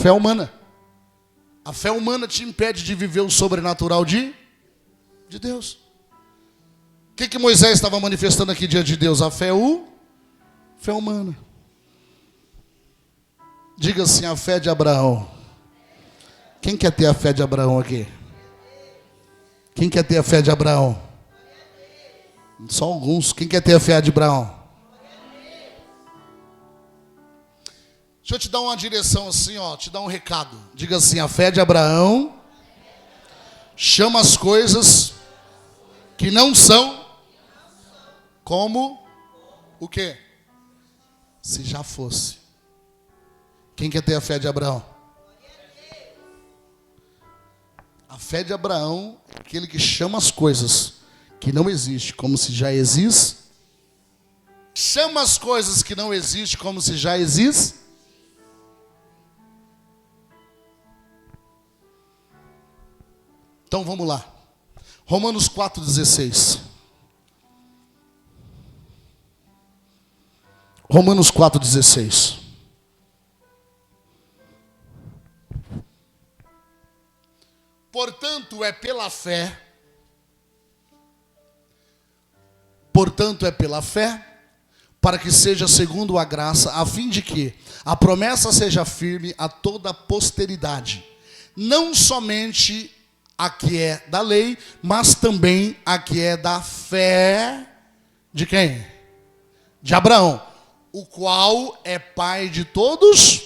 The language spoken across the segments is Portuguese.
fé humana. A fé humana te impede de viver o sobrenatural de Deus. O que Moisés estava manifestando aqui diante de Deus? A fé humana. Diga assim, a fé de Abraão. Quem quer ter a fé de Abraão aqui? Quem quer ter a fé de Abraão? Só alguns. Quem quer ter a fé de Abraão? Deixa eu te dar uma direção assim, ó, te dar um recado. Diga assim, a fé de Abraão chama as coisas que não são como o quê? Se já fosse. Quem quer ter a fé de Abraão? A fé de Abraão é aquele que chama as coisas que não existem como se já existem. Chama as coisas que não existem como se já existem. Então vamos lá. Romanos 4,16. Romanos 4,16. Portanto, é pela fé, para que seja segundo a graça, a fim de que a promessa seja firme a toda a posteridade, não somente a que é da lei, mas também a que é da fé de quem? De Abraão, o qual é pai de todos.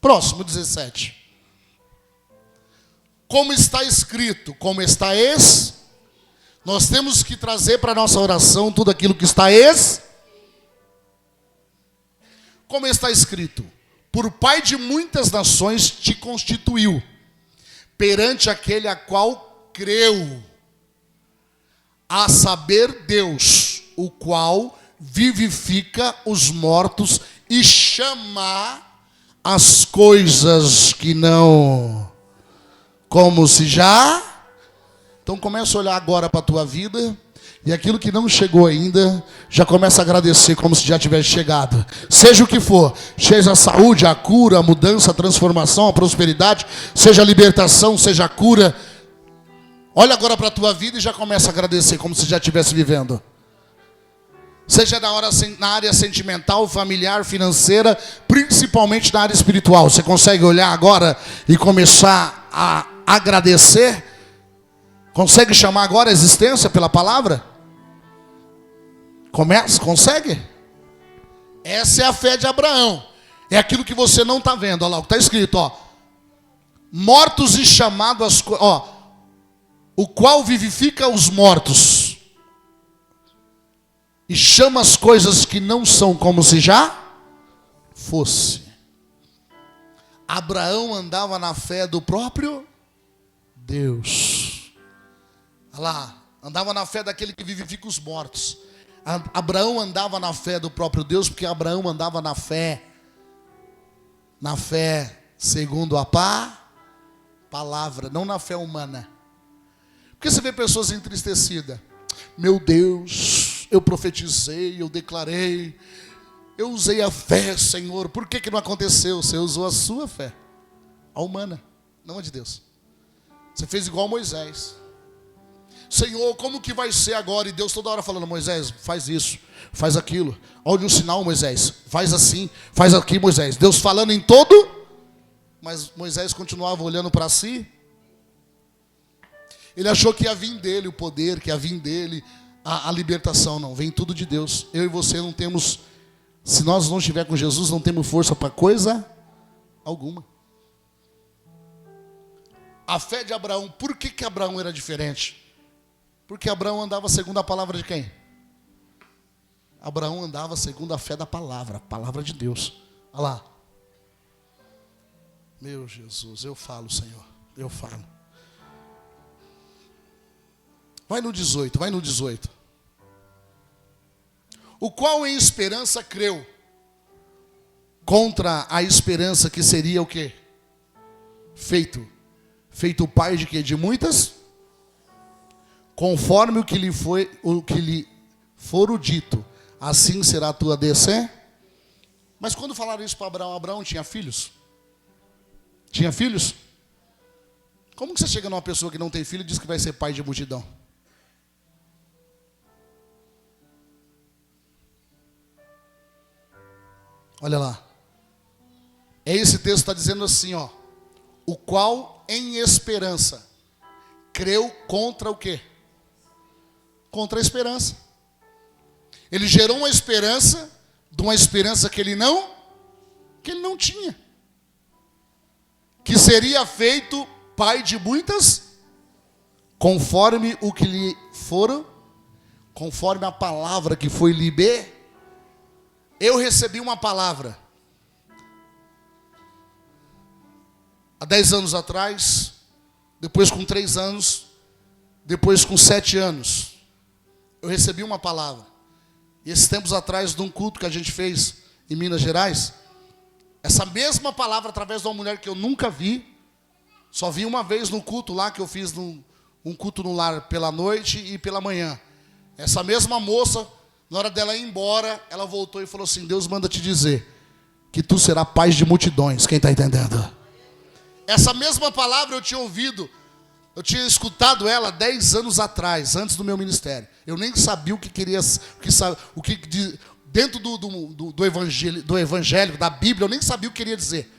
Próximo, 17. Como está escrito, como está nós temos que trazer para a nossa oração tudo aquilo que está como está escrito, por pai de muitas nações te constituiu, perante aquele a qual creu, a saber Deus, o qual vivifica os mortos e chama as coisas que não, como se já. Então começa a olhar agora para a tua vida, e aquilo que não chegou ainda, já começa a agradecer como se já tivesse chegado. Seja o que for, seja a saúde, a cura, a mudança, a transformação, a prosperidade, seja a libertação, seja a cura. Olha agora para a tua vida e já começa a agradecer como se já estivesse vivendo. Seja na área sentimental, familiar, financeira, principalmente na área espiritual. Você consegue olhar agora e começar a agradecer? Consegue chamar agora a existência pela palavra? Consegue? Essa é a fé de Abraão. É aquilo que você não está vendo. Olha lá o que está escrito, ó. Mortos e chamados, ó, o qual vivifica os mortos e chama as coisas que não são como se já fosse. Abraão andava na fé do próprio Deus. Olha lá, andava na fé daquele que vivifica os mortos. Abraão andava na fé do próprio Deus, porque Abraão andava na fé segundo a palavra, não na fé humana. Porque você vê pessoas entristecidas. Meu Deus, eu profetizei, eu declarei, eu usei a fé, Senhor. Por que não aconteceu? Você usou a sua fé, a humana, não a de Deus. Você fez igual Moisés. Senhor, como que vai ser agora? E Deus toda hora falando, Moisés, faz isso, faz aquilo. Olha um sinal, Moisés, faz assim, faz aqui, Moisés. Deus falando em todo, mas Moisés continuava olhando para si. Ele achou que ia vir dele o poder, que ia vir dele a libertação. Não, vem tudo de Deus. Eu e você não temos, se nós não estiver com Jesus, não temos força para coisa alguma. A fé de Abraão, por que Abraão era diferente? Porque Abraão andava segundo a palavra de quem? Abraão andava segundo a fé da palavra, a palavra de Deus. Olha lá. Meu Jesus, eu falo, Senhor, eu falo. Vai no 18, vai no 18. O qual em esperança creu, contra a esperança que seria o quê? Feito pai de quê? De muitas? Conforme o que lhe for o dito, assim será a tua descendência. Mas quando falaram isso para Abraão, Abraão tinha filhos? Tinha filhos? Como que você chega numa pessoa que não tem filho e diz que vai ser pai de multidão? Olha lá. Esse texto está dizendo assim, ó. O qual em esperança creu contra o quê? Contra a esperança. Ele gerou uma esperança de uma esperança que ele não tinha. Que seria feito pai de muitas, conforme o que lhe foram, conforme a palavra que foi liberada. Eu recebi uma palavra há 10 anos atrás, depois com 3 anos, depois com 7 anos. Eu recebi uma palavra. E esses tempos atrás, de um culto que a gente fez em Minas Gerais, essa mesma palavra, através de uma mulher que eu nunca vi, só vi uma vez no culto lá, que eu fiz um culto no lar pela noite e pela manhã. Essa mesma moça, na hora dela ir embora, ela voltou e falou assim: Deus manda te dizer que tu serás pai de multidões. Quem está entendendo? Essa mesma palavra eu tinha ouvido, eu tinha escutado ela 10 anos atrás, antes do meu ministério. Eu nem sabia o que queria, dentro do evangelho, da Bíblia, eu nem sabia o que queria dizer.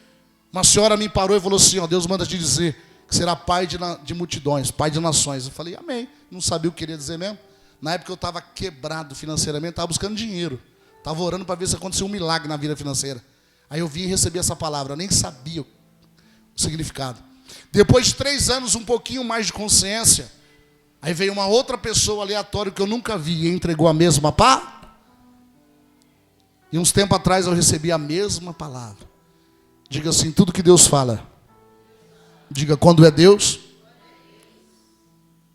Uma senhora me parou e falou assim: ó, Deus manda te dizer que será pai de multidões, pai de nações. Eu falei, amém. Não sabia o que queria dizer mesmo. Na época eu estava quebrado financeiramente, estava buscando dinheiro. Estava orando para ver se acontecia um milagre na vida financeira. Aí eu vim e recebi essa palavra, eu nem sabia o significado. Depois de 3 anos, um pouquinho mais de consciência, aí veio uma outra pessoa aleatória que eu nunca vi e entregou a mesma pá. E uns tempos atrás eu recebi a mesma palavra. Diga assim, tudo que Deus fala. Diga, quando é Deus,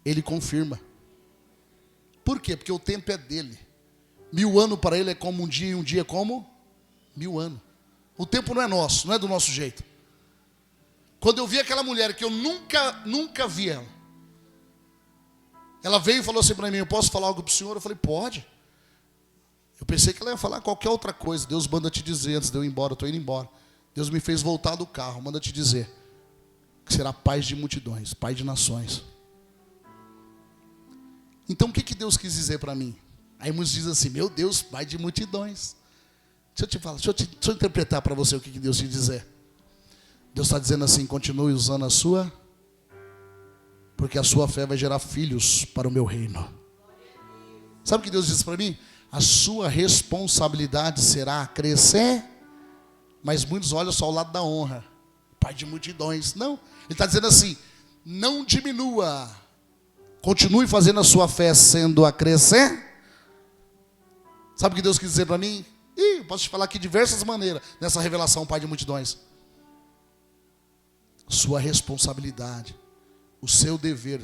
Ele confirma. Por quê? Porque o tempo é dele. 1000 anos para Ele é como um dia, e um dia é como 1000 anos. O tempo não é nosso, não é do nosso jeito. Quando eu vi aquela mulher que eu nunca vi ela veio e falou assim para mim: eu posso falar algo para o senhor? Eu falei, pode. Eu pensei que ela ia falar qualquer outra coisa. Deus manda te dizer, antes de eu ir embora, eu estou indo embora. Deus me fez voltar do carro, manda te dizer que será pai de multidões, pai de nações. Então o que Deus quis dizer para mim? Aí muitos dizem assim, meu Deus, pai de multidões. Deixa eu te falar, deixa eu interpretar para você o que Deus quis dizer. Deus está dizendo assim, continue usando a sua, porque a sua fé vai gerar filhos para o meu reino. Sabe o que Deus diz para mim? A sua responsabilidade será crescer, mas muitos olham só o lado da honra. Pai de multidões. Não, Ele está dizendo assim, não diminua, continue fazendo a sua fé sendo a crescer. Sabe o que Deus quis dizer para mim? Eu posso te falar aqui de diversas maneiras nessa revelação, pai de multidões. Sua responsabilidade, o seu dever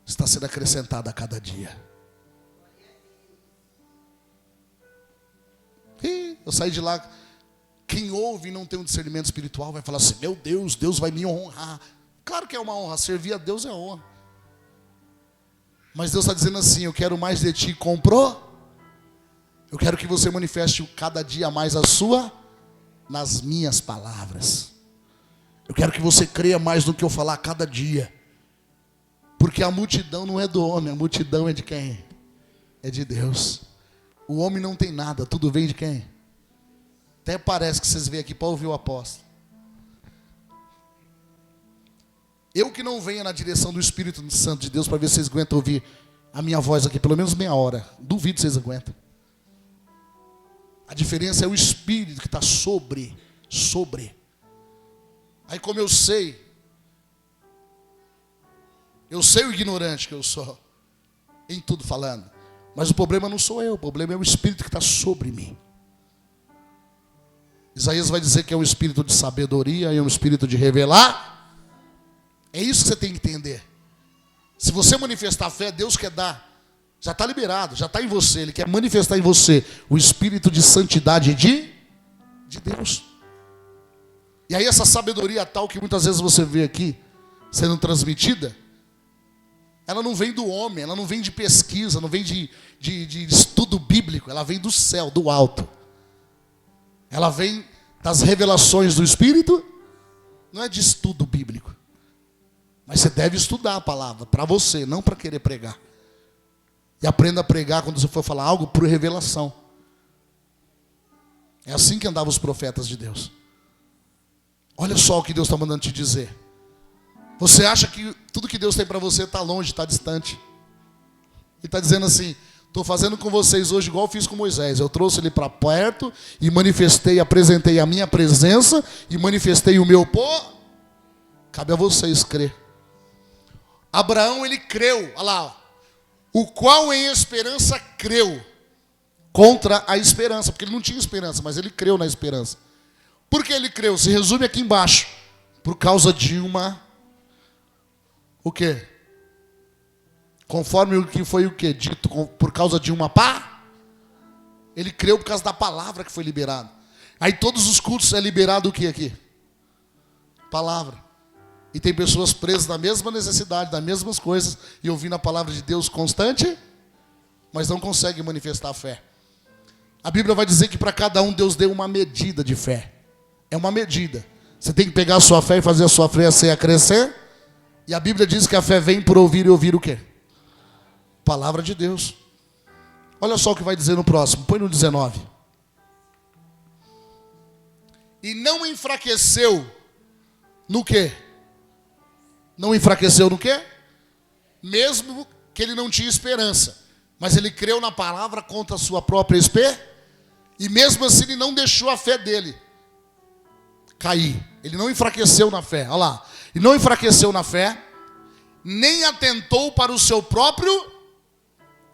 está sendo acrescentado a cada dia. Eu saí de lá, quem ouve e não tem um discernimento espiritual vai falar assim, meu Deus, Deus vai me honrar. Claro que é uma honra, servir a Deus é honra. Mas Deus está dizendo assim, eu quero mais de ti, comprou? Eu quero que você manifeste cada dia mais a sua, nas minhas palavras. Eu quero que você creia mais no que eu falar cada dia. Porque a multidão não é do homem, a multidão é de quem? É de Deus. O homem não tem nada, tudo vem de quem? Até parece que vocês veem aqui para ouvir o apóstolo. Eu que não venho na direção do Espírito Santo de Deus para ver se vocês aguentam ouvir a minha voz aqui, pelo menos meia hora. Duvido que vocês aguentam. A diferença é o Espírito que está sobre. Aí como eu sei o ignorante que eu sou, em tudo falando. Mas o problema não sou eu, o problema é o Espírito que está sobre mim. Isaías vai dizer que é um espírito de sabedoria e um espírito de revelar. É isso que você tem que entender. Se você manifestar a fé, Deus quer dar. Já está liberado, já está em você. Ele quer manifestar em você o espírito de santidade de Deus. E aí essa sabedoria tal que muitas vezes você vê aqui sendo transmitida, ela não vem do homem, ela não vem de pesquisa, não vem de estudo bíblico, ela vem do céu, do alto. Ela vem das revelações do Espírito não é de estudo bíblico. Mas você deve estudar a palavra para você, não para querer pregar. E aprenda a pregar quando você for falar algo por revelação. É assim que andavam os profetas de Deus. Olha só o que Deus está mandando te dizer. Você acha que tudo que Deus tem para você está longe, está distante. Ele está dizendo assim: estou fazendo com vocês hoje igual eu fiz com Moisés. Eu trouxe ele para perto e manifestei, apresentei a minha presença e manifestei o meu povo. Cabe a vocês crer. Abraão, ele creu, olha lá, ó, o qual em esperança creu contra a esperança, porque ele não tinha esperança, mas ele creu na esperança. Por que ele creu? Se resume aqui embaixo. Por causa de uma... O quê? Conforme o que foi o quê? Dito, por causa de uma pá? Ele creu por causa da palavra que foi liberada. Aí todos os cultos é liberado o que aqui? Palavra. E tem pessoas presas na mesma necessidade, das mesmas coisas, e ouvindo a palavra de Deus constante, mas não conseguem manifestar a fé. A Bíblia vai dizer que para cada um Deus deu uma medida de fé. É uma medida. Você tem que pegar a sua fé e fazer a sua fé crescer. E a Bíblia diz que a fé vem por ouvir e ouvir o quê? Palavra de Deus. Olha só o que vai dizer no próximo. Põe no 19. E não enfraqueceu no quê? Não enfraqueceu no quê? Mesmo que ele não tinha esperança. Mas ele creu na palavra contra a sua própria esperança. E mesmo assim ele não deixou a fé dele cair. Ele não enfraqueceu na fé. Olha lá. E não enfraqueceu na fé, nem atentou para o seu próprio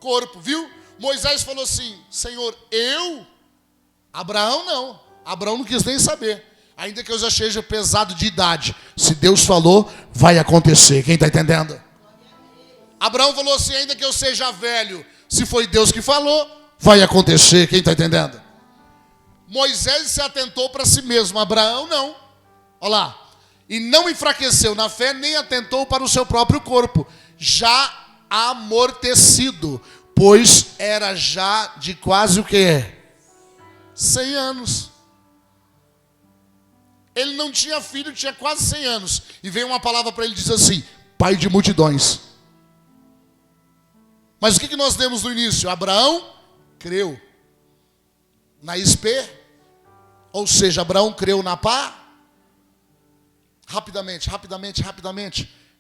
corpo. Viu? Moisés falou assim: Senhor, eu? Abraão não. Abraão não quis nem saber. Ainda que eu já seja pesado de idade. Se Deus falou, vai acontecer. Quem está entendendo? Abraão falou assim: ainda que eu seja velho, se foi Deus que falou, vai acontecer. Quem está entendendo? Moisés se atentou para si mesmo. Abraão não. Olha lá. E não enfraqueceu na fé, nem atentou para o seu próprio corpo, já amortecido, pois era já de quase o quê? 100 anos. Ele não tinha filho, tinha quase 100 anos. E veio uma palavra para ele e diz assim: pai de multidões. Mas o que nós demos no início? Abraão creu na espé, ou seja, Abraão creu na pá. Rapidamente.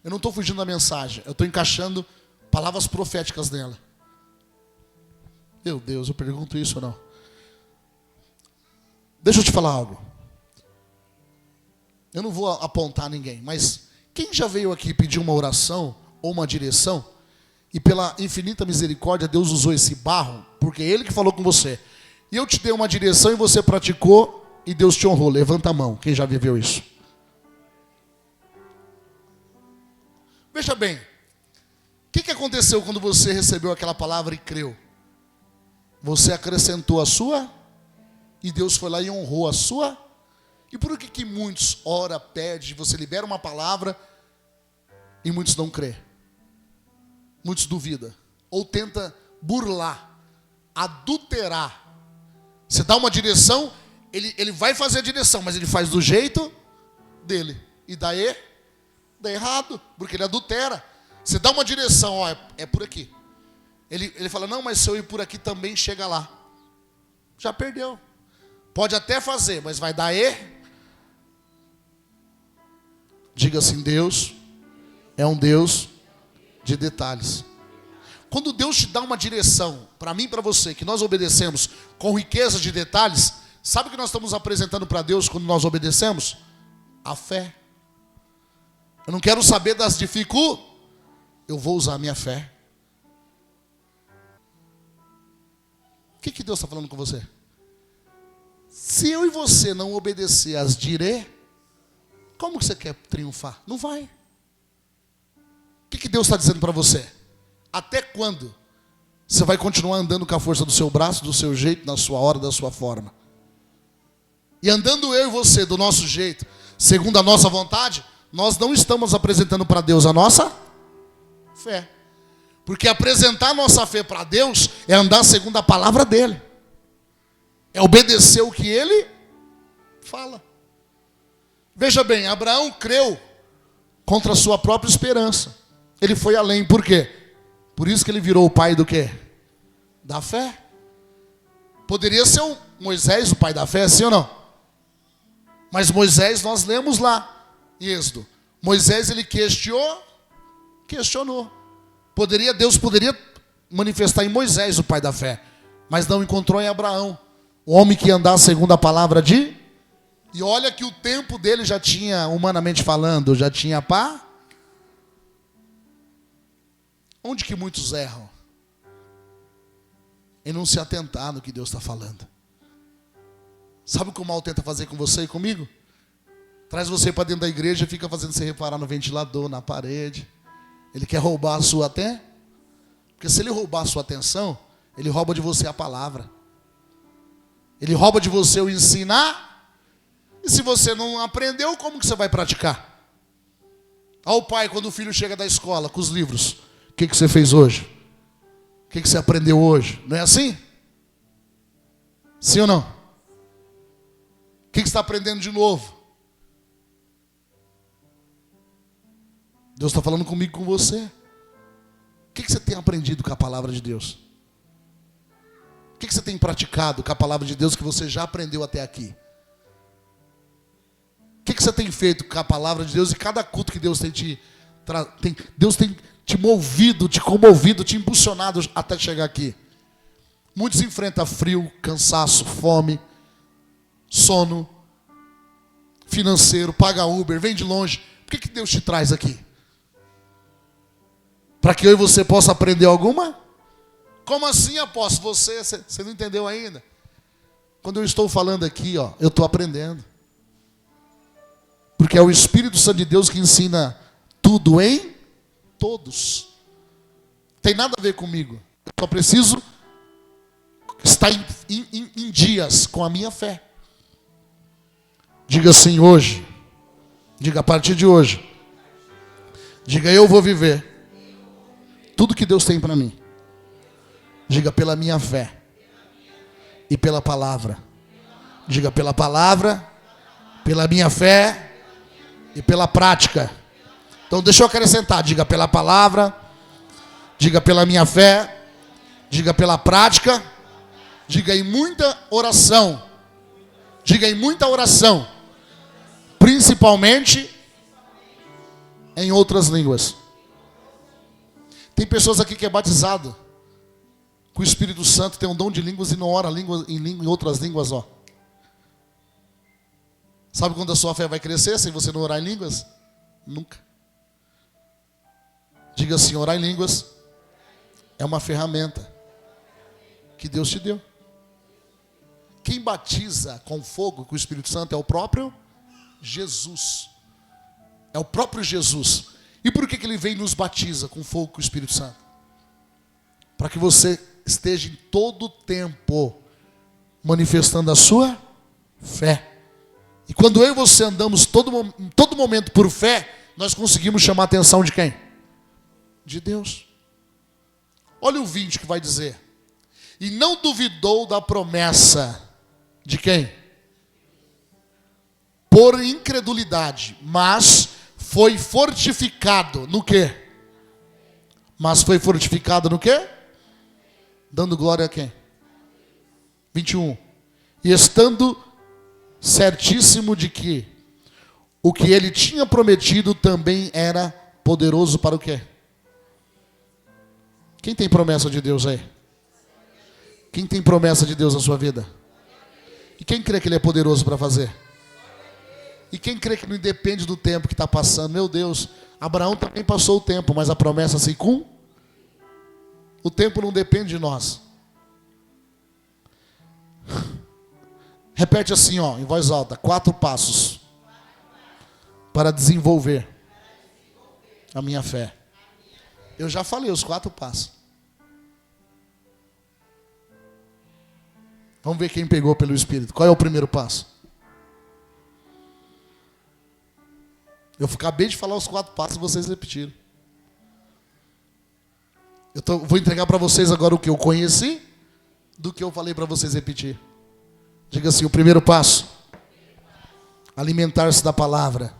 Eu não estou fugindo da mensagem, eu estou encaixando palavras proféticas nela. Meu Deus, eu pergunto isso ou não? Deixa eu te falar algo. Eu não vou apontar ninguém, mas quem já veio aqui pedir uma oração ou uma direção, e pela infinita misericórdia Deus usou esse barro, porque é Ele que falou com você, e eu te dei uma direção e você praticou, e Deus te honrou? Levanta a mão, quem já viveu isso? Veja bem, o que aconteceu quando você recebeu aquela palavra e creu? Você acrescentou a sua, e Deus foi lá e honrou a sua. E por que muitos ora, pede, você libera uma palavra, e muitos não crê? Muitos duvidam, ou tenta burlar, adulterar. Você dá uma direção, ele vai fazer a direção, mas ele faz do jeito dele. E daí dá errado, porque ele adultera. Você dá uma direção, ó, é por aqui. Ele fala: não, mas se eu ir por aqui também chega lá. Já perdeu. Pode até fazer, mas vai dar erro. Diga assim: Deus é um Deus de detalhes. Quando Deus te dá uma direção, para mim e para você, que nós obedecemos com riqueza de detalhes, sabe o que nós estamos apresentando para Deus quando nós obedecemos? A fé. Eu não quero saber das dificuldades, eu vou usar a minha fé. O que Deus está falando com você? Se eu e você não obedecer às como que você quer triunfar? Não vai. O que Deus está dizendo para você? Até quando você vai continuar andando com a força do seu braço, do seu jeito, na sua hora, da sua forma? E andando eu e você do nosso jeito, segundo a nossa vontade, nós não estamos apresentando para Deus a nossa fé. Porque apresentar a nossa fé para Deus é andar segundo a palavra dEle. É obedecer o que Ele fala. Veja bem, Abraão creu contra a sua própria esperança. Ele foi além. Por quê? Por isso que ele virou o pai do quê? Da fé. Poderia ser o Moisés o pai da fé, sim ou não? Mas Moisés, nós lemos lá em Êxodo. Moisés, ele questionou. Deus poderia manifestar em Moisés o pai da fé, mas não encontrou em Abraão, o homem que ia andar segundo a palavra de... E olha que o tempo dele já tinha, humanamente falando, já tinha pá. Onde que muitos erram? Em não se atentar no que Deus está falando. Sabe o que o mal tenta fazer com você e comigo? Traz você para dentro da igreja e fica fazendo você reparar no ventilador, na parede. Ele quer roubar a sua até. Porque se ele roubar a sua atenção, ele rouba de você a palavra. Ele rouba de você o ensinar. E se você não aprendeu, como que você vai praticar? Ao pai, quando o filho chega da escola com os livros. O que você fez hoje? O que você aprendeu hoje? Não é assim? Sim ou não? O que você está aprendendo de novo? Deus está falando comigo e com você. O que você tem aprendido com a palavra de Deus? O que você tem praticado com a palavra de Deus que você já aprendeu até aqui? O que você tem feito com a palavra de Deus e cada culto que Deus Deus tem te movido, te comovido, te impulsionado até chegar aqui? Muitos enfrentam frio, cansaço, fome, sono, financeiro, paga Uber, vem de longe. Por que Deus te traz aqui? Para que eu e você possa aprender alguma? Como assim, apóstolo? Você não entendeu ainda? Quando eu estou falando aqui, eu estou aprendendo. Porque é o Espírito Santo de Deus que ensina tudo em todos. Tem nada a ver comigo. Eu só preciso estar em dias com a minha fé. Diga assim hoje. Diga a partir de hoje. Diga eu vou viver tudo que Deus tem para mim. Diga pela minha fé e pela palavra. Diga pela palavra, pela minha fé e pela prática. Então deixa eu acrescentar. Diga pela palavra, diga pela minha fé, diga pela prática, diga em muita oração. Diga em muita oração. Principalmente em outras línguas. Tem pessoas aqui que é batizado com o Espírito Santo, tem um dom de línguas e não ora em outras línguas, Sabe quando a sua fé vai crescer se você não orar em línguas? Nunca. Diga assim, orar em línguas é uma ferramenta que Deus te deu. Quem batiza com fogo, com o Espírito Santo, é o próprio Jesus. É o próprio Jesus. E por que ele vem e nos batiza com fogo, com o Espírito Santo? Para que você esteja em todo o tempo manifestando a sua fé. E quando eu e você andamos todo momento por fé, nós conseguimos chamar a atenção de quem? De Deus. Olha o 20 que vai dizer. E não duvidou da promessa de quem? Por incredulidade, mas foi fortificado no quê? Mas foi fortificado no quê? Dando glória a quem? 21. E estando certíssimo de que o que ele tinha prometido também era poderoso para o quê? Quem tem promessa de Deus aí? Quem tem promessa de Deus na sua vida? E quem crê que ele é poderoso para fazer? E quem crê que não depende do tempo que está passando? Meu Deus, Abraão também passou o tempo, mas a promessa se cumpriu. O tempo não depende de nós. Repete assim, em voz alta, 4 passos para desenvolver a minha fé. Eu já falei os 4 passos. Vamos ver quem pegou pelo Espírito. Qual é o primeiro passo? Eu acabei de falar os 4 passos e vocês repetiram. Vou entregar para vocês agora o que eu conheci do que eu falei para vocês repetir. Diga assim, o primeiro passo. Alimentar-se da palavra.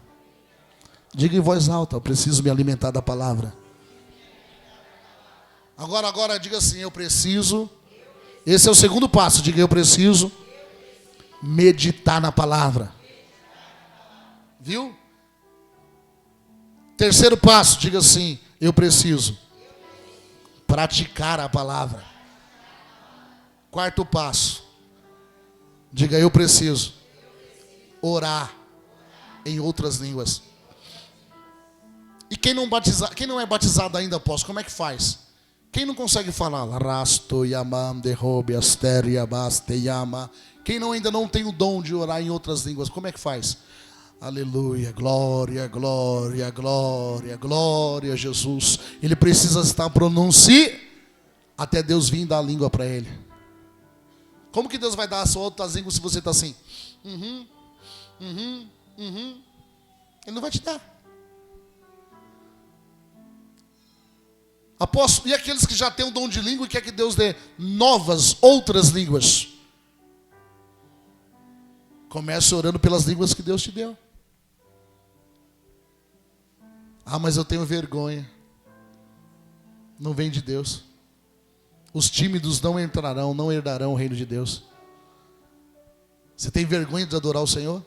Diga em voz alta, eu preciso me alimentar da palavra. Agora diga assim, eu preciso. Esse é o segundo passo, diga eu preciso meditar na palavra. Viu? Terceiro passo, diga assim, eu preciso praticar a palavra. Quarto passo, diga eu preciso orar em outras línguas. E quem não é batizado ainda, apóstolo, como é que faz? Quem não consegue falar? Quem ainda não tem o dom de orar em outras línguas, como é que faz? Aleluia, glória, glória, glória, glória a Jesus. Ele precisa estar pronunciando até Deus vir dar a língua para ele. Como que Deus vai dar a sua outras línguas se você está assim? Ele não vai te dar. Apóstolo, e aqueles que já têm o dom de língua e quer que Deus dê novas, outras línguas? Comece orando pelas línguas que Deus te deu. Ah, mas eu tenho vergonha. Não vem de Deus. Os tímidos não entrarão, não herdarão o reino de Deus. Você tem vergonha de adorar o Senhor?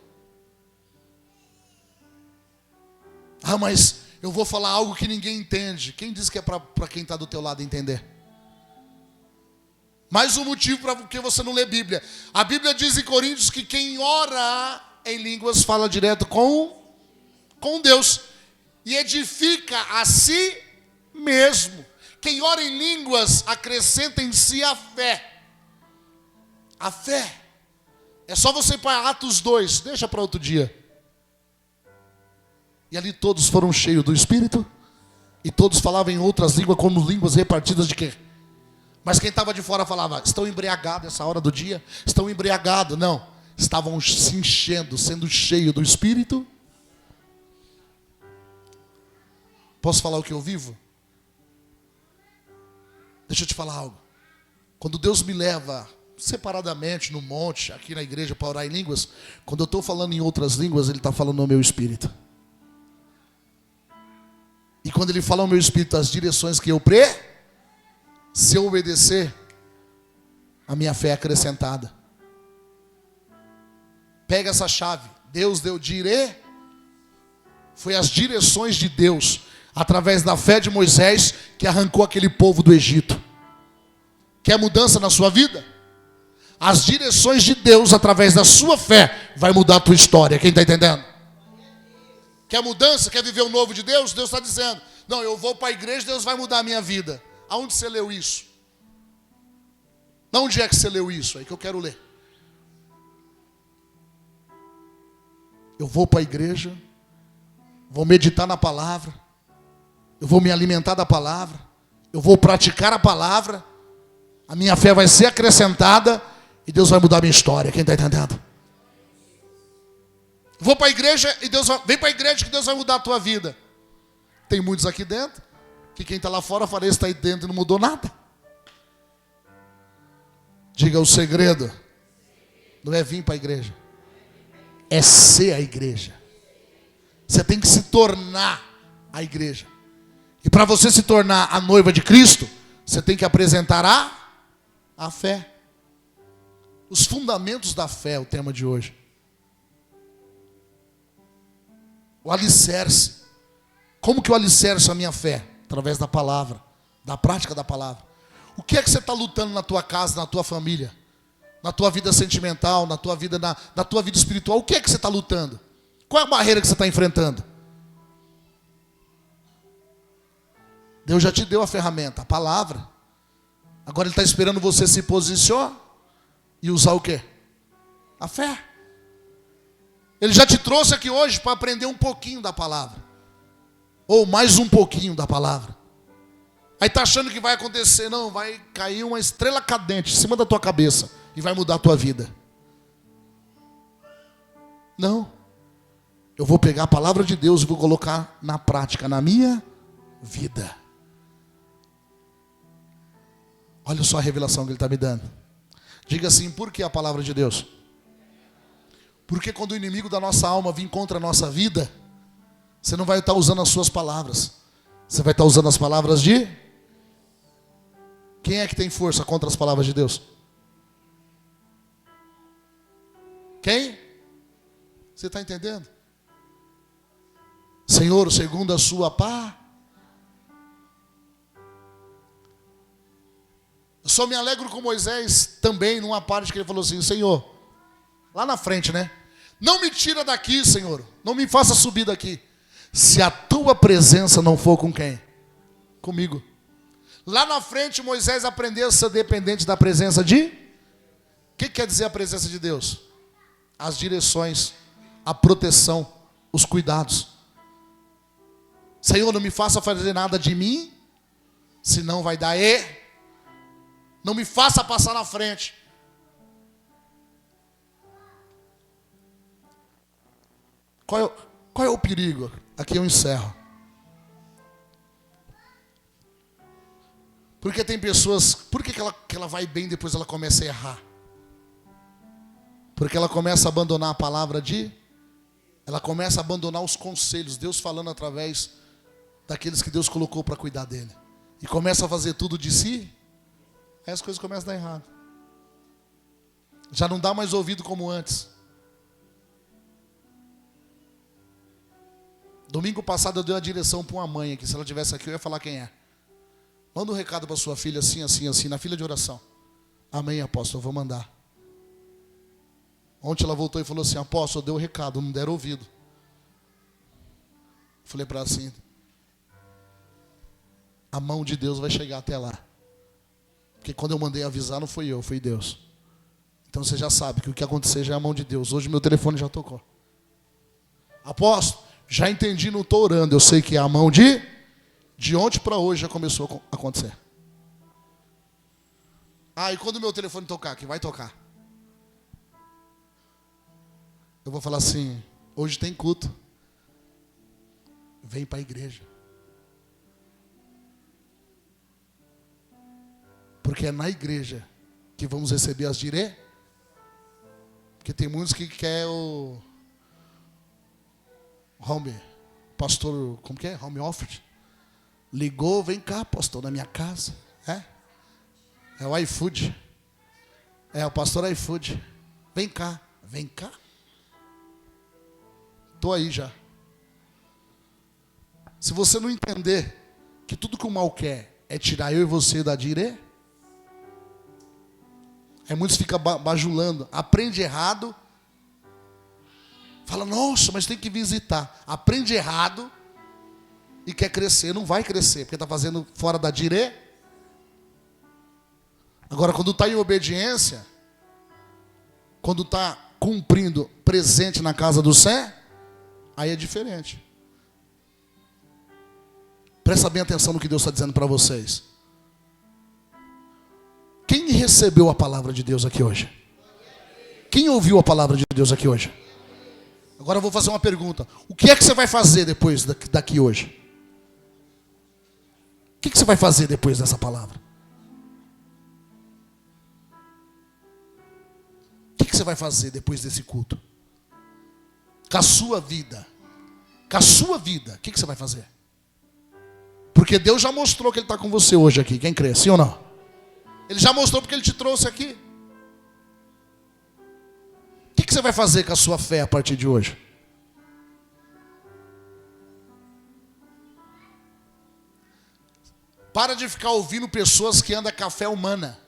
Ah, mas eu vou falar algo que ninguém entende. Quem disse que é para quem está do teu lado entender? Mais um motivo para que você não lê Bíblia. A Bíblia diz em Coríntios que quem ora em línguas fala direto com Deus. E edifica a si mesmo. Quem ora em línguas acrescenta em si a fé. A fé. É só você ir para Atos 2. Deixa para outro dia. E ali todos foram cheios do Espírito. E todos falavam em outras línguas, como línguas repartidas de quê? Mas quem estava de fora falava, estão embriagados essa hora do dia? Estão embriagados. Não. Estavam se enchendo, sendo cheios do Espírito. Posso falar o que eu vivo? Deixa eu te falar algo. Quando Deus me leva separadamente no monte, aqui na igreja, para orar em línguas, quando eu estou falando em outras línguas, Ele está falando no meu espírito. E quando Ele fala ao meu espírito as direções que eu se eu obedecer, a minha fé é acrescentada. Pega essa chave. Deus deu foi as direções de Deus, através da fé de Moisés, que arrancou aquele povo do Egito. Quer mudança na sua vida? As direções de Deus, através da sua fé, vai mudar a tua história. Quem está entendendo? Quer mudança? Quer viver o novo de Deus? Deus está dizendo, não, eu vou para a igreja, Deus vai mudar a minha vida. Aonde você leu isso? Onde é que você leu isso? Aí que eu quero ler. Eu vou para a igreja, vou meditar na palavra, eu vou me alimentar da palavra, eu vou praticar a palavra, a minha fé vai ser acrescentada e Deus vai mudar a minha história. Quem está entendendo? Vou para a igreja e vem para a igreja que Deus vai mudar a tua vida. Tem muitos aqui dentro que quem está lá fora fala, está aí dentro e não mudou nada. Diga, o segredo não é vir para a igreja, é ser a igreja. Você tem que se tornar a igreja. E para você se tornar a noiva de Cristo, você tem que apresentar a fé. Os fundamentos da fé é o tema de hoje. O alicerce. Como que eu alicerço a minha fé? Através da palavra, da prática da palavra. O que é que você está lutando na tua casa, na tua família? Na tua vida sentimental, na tua vida, na tua vida espiritual? O que é que você está lutando? Qual é a barreira que você está enfrentando? Deus já te deu a ferramenta, a palavra. Agora Ele está esperando você se posicionar e usar o quê? A fé. Ele já te trouxe aqui hoje para aprender um pouquinho da palavra. Ou mais um pouquinho da palavra. Aí está achando que vai acontecer. Não, vai cair uma estrela cadente em cima da tua cabeça e vai mudar a tua vida. Não. Eu vou pegar a palavra de Deus e vou colocar na prática, na minha vida. Olha só a revelação que Ele está me dando. Diga assim, por que a palavra de Deus? Porque quando o inimigo da nossa alma vir contra a nossa vida, você não vai estar usando as suas palavras. Você vai estar usando as palavras de... Quem é que tem força contra as palavras de Deus? Quem? Você está entendendo? Senhor, segundo a sua pá. Eu só me alegro com Moisés também, numa parte que ele falou assim, Senhor, lá na frente, né? Não me tira daqui, Senhor. Não me faça subir daqui. Se a tua presença não for com quem? Comigo. Lá na frente, Moisés aprendeu a ser dependente da presença de... O que quer dizer a presença de Deus? As direções, a proteção, os cuidados. Senhor, não me faça fazer nada de mim, senão vai dar Não me faça passar na frente. Qual é o perigo? Aqui eu encerro. Porque tem pessoas... Por que ela vai bem depois ela começa a errar? Porque ela começa a abandonar a palavra de... Ela começa a abandonar os conselhos. Deus falando através daqueles que Deus colocou para cuidar dele. E começa a fazer tudo de si. Aí as coisas começam a dar errado. Já não dá mais ouvido como antes. Domingo passado eu dei uma direção para uma mãe aqui. Se ela estivesse aqui eu ia falar quem é. Manda um recado para sua filha assim, assim, assim, na fila de oração. Amém, apóstolo, eu vou mandar. Ontem ela voltou e falou assim, apóstolo, deu o recado, não deram ouvido. Falei para ela assim, a mão de Deus vai chegar até lá. Porque quando eu mandei avisar não fui eu, foi Deus. Então você já sabe que o que acontecer já é a mão de Deus. Hoje meu telefone já tocou. Apóstolo, já entendi, não estou orando. Eu sei que é a mão de ontem para hoje já começou a acontecer. E quando o meu telefone tocar, que vai tocar? Eu vou falar assim, hoje tem culto. Vem para a igreja. Porque é na igreja que vamos receber as diretas. Porque tem muitos que querem o home, pastor, como que é? Home office. Ligou, vem cá, pastor, na minha casa. É o iFood. É o pastor iFood. Vem cá, vem cá. Estou aí já. Se você não entender que tudo que o mal quer é tirar eu e você da direta, aí muitos ficam bajulando. Aprende errado. Fala, nossa, mas tem que visitar. Aprende errado e quer crescer. Não vai crescer, porque está fazendo fora da direta. Agora, quando está em obediência, quando está cumprindo, presente na casa do céu, aí é diferente. Presta bem atenção no que Deus está dizendo para vocês. Quem recebeu a palavra de Deus aqui hoje? Quem ouviu a palavra de Deus aqui hoje? Agora eu vou fazer uma pergunta. O que é que você vai fazer depois daqui hoje? O que você vai fazer depois dessa palavra? O que você vai fazer depois desse culto? Com a sua vida. Com a sua vida. O que você vai fazer? Porque Deus já mostrou que Ele está com você hoje aqui. Quem crê? Sim ou não? Ele já mostrou porque Ele te trouxe aqui. O que você vai fazer com a sua fé a partir de hoje? Para de ficar ouvindo pessoas que andam com a fé humana.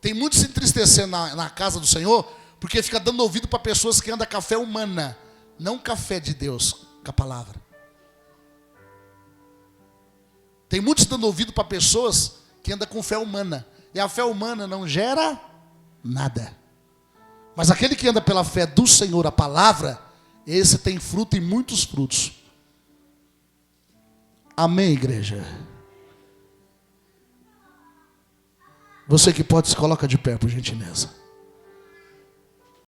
Tem muitos se entristecendo na casa do Senhor, porque fica dando ouvido para pessoas que andam com a fé humana, não com a fé de Deus, com a palavra. Tem muitos dando ouvido para pessoas que andam com fé humana. E a fé humana não gera nada. Mas aquele que anda pela fé do Senhor, a palavra, esse tem fruto e muitos frutos. Amém, igreja? Você que pode, se coloca de pé, por gentileza.